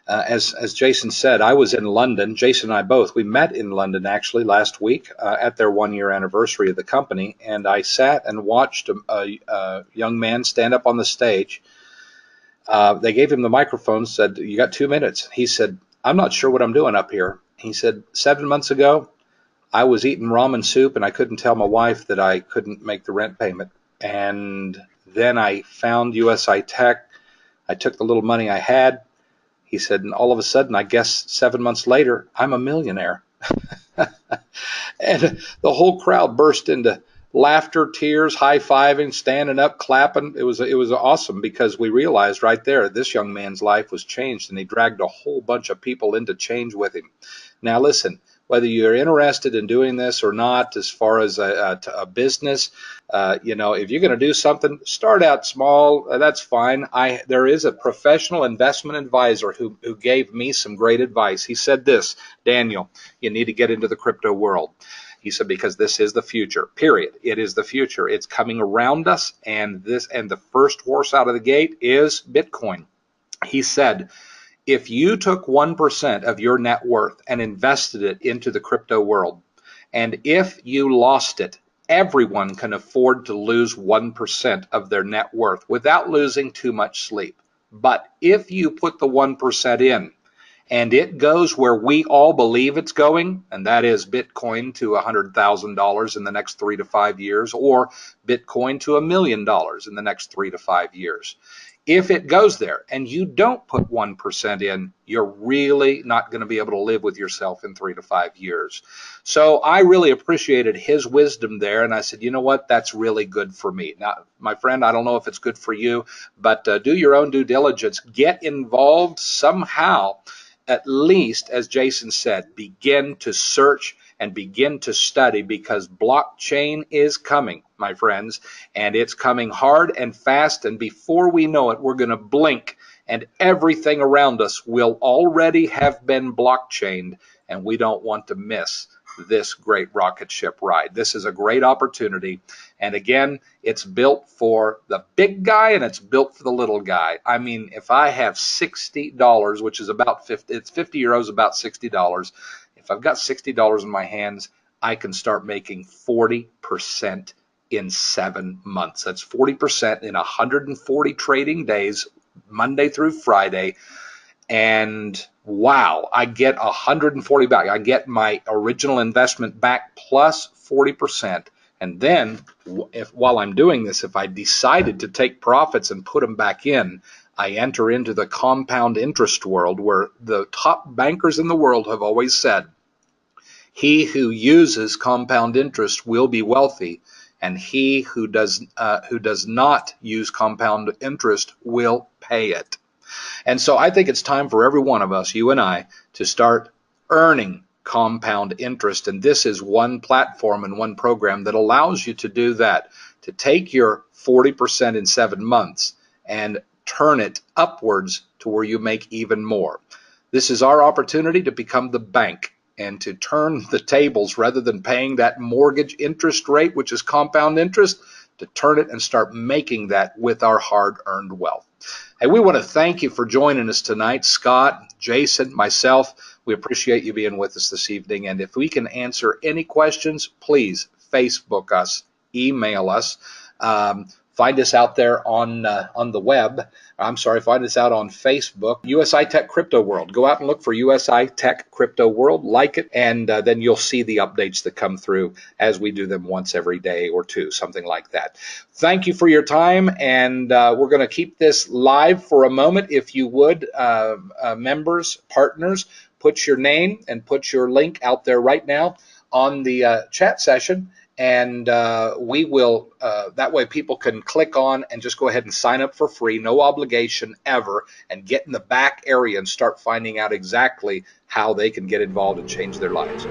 as Jason said, I was in London. Jason and I both. We met in London actually last week at their 1-year anniversary of the company, and I sat and watched a young man stand up on the stage. They gave him the microphone, said, "You got 2 minutes." He said, "I'm not sure what I'm doing up here." He said, 7 months ago, I was eating ramen soup and I couldn't tell my wife that I couldn't make the rent payment. And then I found USI Tech. I took the little money I had. He said, and all of a sudden, I guess 7 months later, I'm a millionaire. And the whole crowd burst into laughter, tears, high-fiving, standing up, clapping. It was awesome because we realized right there this young man's life was changed, and he dragged a whole bunch of people into change with him. Now listen, whether you're interested in doing this or not, as far as a business, if you're going to do something, start out small. That's fine. There is a professional investment advisor who gave me some great advice. He said this, Daniel, you need to get into the crypto world. He said, because this is the future, period. It is the future. It's coming around us, and the first horse out of the gate is Bitcoin. He said, if you took 1% of your net worth and invested it into the crypto world, and if you lost it, Everyone can afford to lose 1% of their net worth without losing too much sleep. But if you put the 1% in and it goes where we all believe it's going, and that is Bitcoin to $100,000 in the next 3 to 5 years, or Bitcoin to $1 million in the next 3 to 5 years. If it goes there and you don't put 1% in, you're really not going to be able to live with yourself in 3 to 5 years. So I really appreciated his wisdom there. And I said, you know what? That's really good for me. Now, my friend, I don't know if it's good for you, but do your own due diligence. Get involved somehow. At least, as Jason said, begin to search and begin to study, because blockchain is coming, my friends, and it's coming hard and fast, and before we know it, we're going to blink and everything around us will already have been blockchained, and we don't want to miss this great rocket ship ride. This is a great opportunity, and again, it's built for the big guy and it's built for the little guy. I mean, if I have $60, which is about 50, it's 50 euros, about $60. If I've got $60 in my hands, I can start making 40% in 7 months. That's 40% in 140 trading days, Monday through Friday. And wow, I get 140 back. I get my original investment back plus 40%. And then while I'm doing this, if I decided to take profits and put them back in, I enter into the compound interest world, where the top bankers in the world have always said, he who uses compound interest will be wealthy, and he who does not use compound interest will pay it. And so I think it's time for every one of us, you and I, to start earning compound interest. And this is one platform and one program that allows you to do that, to take your 40% in 7 months and turn it upwards to where you make even more. This is our opportunity to become the bank and to turn the tables, rather than paying that mortgage interest rate, which is compound interest, to turn it and start making that with our hard-earned wealth. Hey, we want to thank you for joining us tonight, Scott, Jason, myself. We appreciate you being with us this evening. And if we can answer any questions, please Facebook us, email us. Find us out there on the web. Find us out on Facebook, USI Tech Crypto World. Go out and look for USI Tech Crypto World, like it, and then you'll see the updates that come through as we do them once every day or two, something like that. Thank you for your time, and we're going to keep this live for a moment. If you would, members, partners, put your name and put your link out there right now on the chat session. And we will, that way people can click on and just go ahead and sign up for free, no obligation ever, and get in the back area and start finding out exactly how they can get involved and change their lives.